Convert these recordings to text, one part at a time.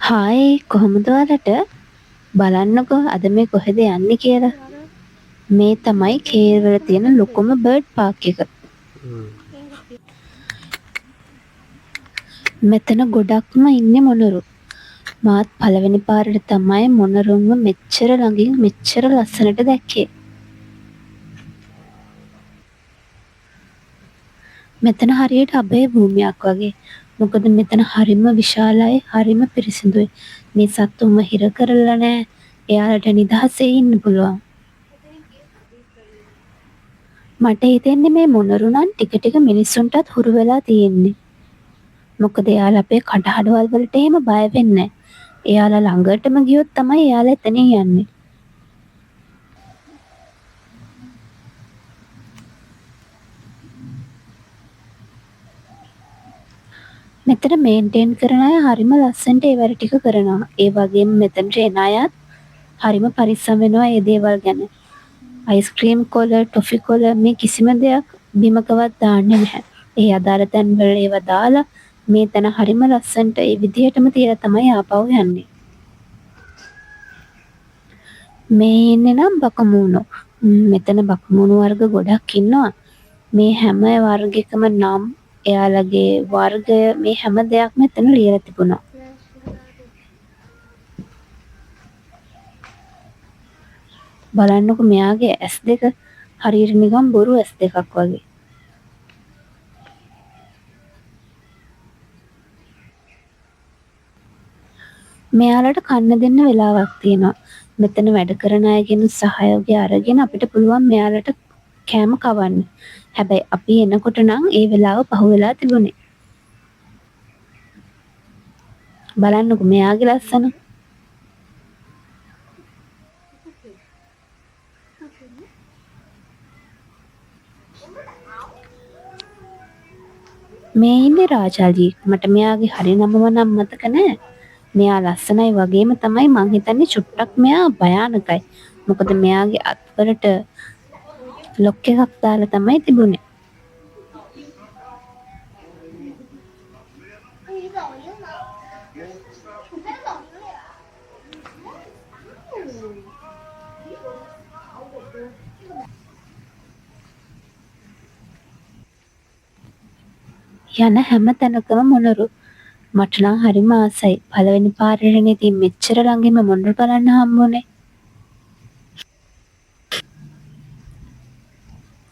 Hi කොහොමද ඔයාලට? බලන්නකෝ අද මේ කොහෙද යන්නේ කියලා. මේ තමයි කේරවල තියෙන ලොකුම බර්ඩ් පාක් එක. මෙතන ගොඩක්ම ඉන්නේ මොනරු. මාත් පළවෙනි පාරට තමයි මොනරුන්ව මෙච්චර ළඟින් මෙච්චර ලස්සනට දැක්කේ. මෙතන හරියට අභය භූමියක් වගේ. මොකද මෙතන හරිම විශාලයි, හරිම පිරිසිදුයි. මේ සත්තුන්ව හිර කරලා නෑ. එයාලට නිදහසේ ඉන්න පුළුවන්. මට හිතෙන්නේ මේ මොනරුනම් ටික ටික මිනිස්සුන්ටත් හුරු වෙලා තියෙන්නේ. මොකද එයාලා අපේ කඩහඩවල් වලට එහෙම බය වෙන්නේ නෑ. එයාලා ළඟටම ගියොත් තමයි එයාලා එතනින් යන්නේ. මෙතන මේන්ටේන් කරන අය හරිම ලස්සනට ඒ වැඩ ටික කරනවා. ඒ වගේම මෙතනට එන අයත් හරිම පරිස්සම් වෙනවා ඒ දේවල් ගැන. අයිස්ක්‍රීම් කොල, ටොෆි කොල මේ කිසිම දෙයක් බිමකවත් දාන්නේ නැහැ. ඒ අදාළ තැන්වල ඒවා දාලා මේ තැන හරිම ලස්සනට ඒ විදිහටම තියලා තමයි ආපහු යන්නේ. මේ ඉන්නේ නම් බකමූණෝ. මෙතන බකමූණු වර්ග ගොඩක් ඉන්නවා. මේ හැම වර්ගයකම නම් එයාලගේ වර්ගය මේ හැම දෙයක්ම එතන ලියලා තිබුණා. බලන්නකො මෙයාගේ ඇස් දෙක හරියට නිකන් බොරු ඇස් දෙකක් වගේ. මෙයාලට කන්න දෙන්න වෙලාවක් තියෙනවා. මෙතන වැඩ කරන අයගෙන් සහයෝගය අරගෙන අපිට පුළුවන් මෙයාලට කෑම කවන්න. හැබැයි අපි එනකොට නම් ඒ වෙලාව පහු වෙලා තිබුණේ. බලන්නකො මෙයාගේ ලස්සන. මේ ඉන්නේ රාජාජී. මට මෙයාගේ හරි නමම නම් මතක නෑ. මෙයා ලස්සනයි වගේම තමයි මං හිතන්නේ චුට්ටක් මෙයා භයානකයි. මොකද මෙයාගේ අත්වලට ලොක් එකක් දාලා තමයි තිබුණේ. යන හැම තැනකම මොනරු. මට නම් හරිම ආසයි. පළවෙනි පාරේනේ ඉතින් මෙච්චර ළඟින්ම මොනරු බලන්න හම්බුනේ.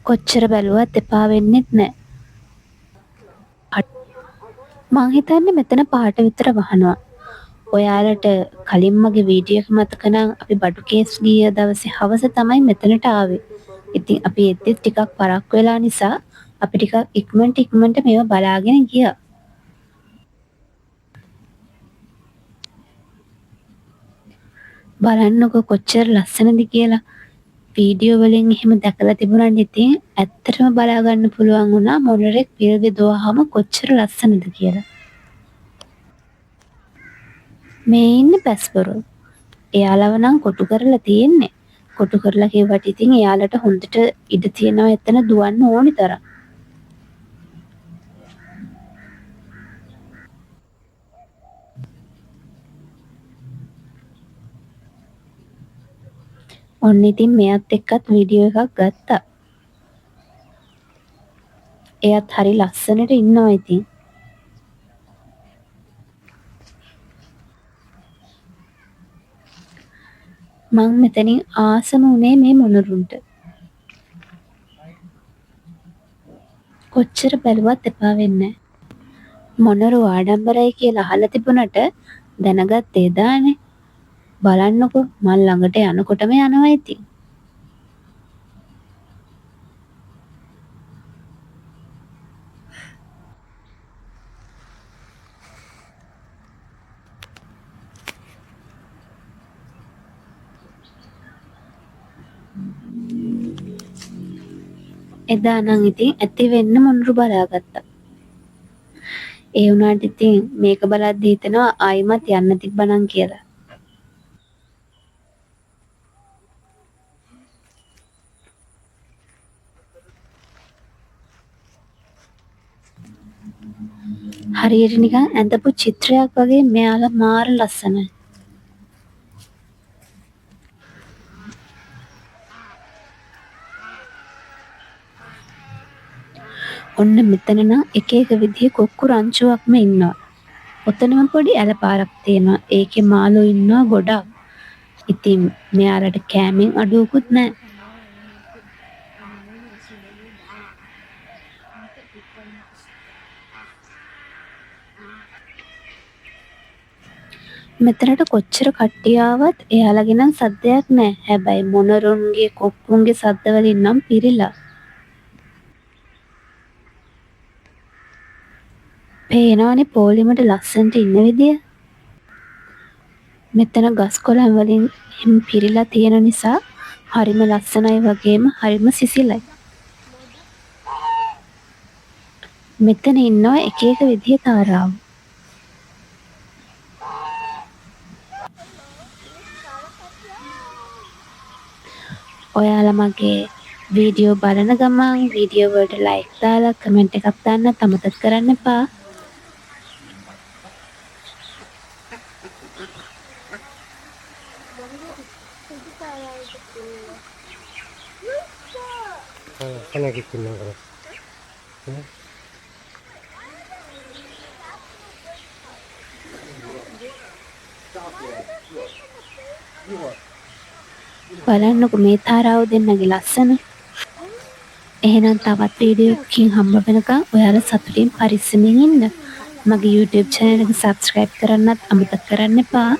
කොච්චර බැලුවත් එපා වෙන්නෙත් නෑ. මං හිතන්නේ මෙතන පාට විතර වහනවා. ඔයාලට කලින් මගේ වීඩියෝ එක මතක නම් අපි බඩු කේස් ගිය දවසේ හවස තමයි මෙතනට ආවේ. ඉතින් අපි එද්දිත් ටිකක් පරක්කු වෙලා නිසා අපි ටිකක් ඉක්මනට මේව බලාගෙන ගියා. බලන්නකො කොච්චර ලස්සනද කියලා. වීඩියෝ වලින් එහෙම දැකලා තිබුණාට ඉතින් ඇත්තටම බලා ගන්න පුළුවන් වුණා මොනරෙක් පිරවි දුවහම කොච්චර ලස්සනද කියලා. මේ ඉන්නේ පැස්බරෝ. එයාලව නම් කොටු කරලා තියෙන්නේ. කොටු කරලා කිව්වට ඉතින් එයාලට හොඳට ඉඩ තියෙනවා එතන දුවන්න ඕනි තරම්. ඔන්න ඉතින් මෙයත් එක්කත් වීඩියෝ එකක් ගත්තා. එයත් හරි ලස්සනට ඉන්නවා ඉතින්. මං මෙතනින් ආසම උනේ මේ මොනරුන්ට. කොච්චර බැලුවත් එපා වෙන්නේ නෑ. මොනරු ආඩම්බරයි කියලා අහලා තිබුණට දැනගත්තේ එදානේ. බලන්නකෝ මං ළඟට යනකොටම යනවා ඉතින්. එදා නම් ඉතින් ඇති වෙන්න මොනරු බලාගත්තා. ඒ වුණාට ඉතින් මේක බලද්දි හිතෙනවා ආයිමත් යන්න තිබ්බනම් කියලා. හරියට නිකන් ඇඳපු චිත්‍රයක් වගේ මෙයාලා මාර ලස්සනයි. ඔන්න මෙතන නම් එක එක විදිහේ කොක්කු රංචුවක්ම ඉන්නවා. ඔතනම පොඩි ඇලපාරක් තියෙනවා. ඒකේ මාළු ඉන්නවා ගොඩක්. ඉතින් මෙයාලට කෑමෙන් අඩුවකුත් නෑ. මෙතනට කොච්චර කට්ටිය ආවත් එයාලගේ නම් සද්දයක් නෑ. හැබැයි මොනරුන්ගේ කොක්කුන්ගේ සද්ද වලින් නම් පිරිලා. පේනවනේ පොලිමට ලස්සනට ඉන්න විදිය. මෙතන ගස් කොළන් වලින් පිරීලා තියෙන නිසා හරිම ලස්සනයි වගේම හරිම සිසිලයි. මෙතන ඉන්නවා එක එක විදිහේ තාරාවෝ. ඔයාලා මගේ වීඩියෝ බලන ගමන් වීඩියෝ වලට ලයික් දාලා කමෙන්ට් එකක් දාන්න අමතක කරන්න එපා. Kan gitu nih kalau. බලන්නකො මේ තාරාව දෙන්නගේ ලස්සන. එහෙනම් තවත් වීඩියෝ එකකින් හම්බ වෙනකන් ඔයාලා සතුටින් පරිස්සමින් ඉන්න. මගේ YouTube channel එක subscribe කරන්නත් අමතක කරන්න එපා.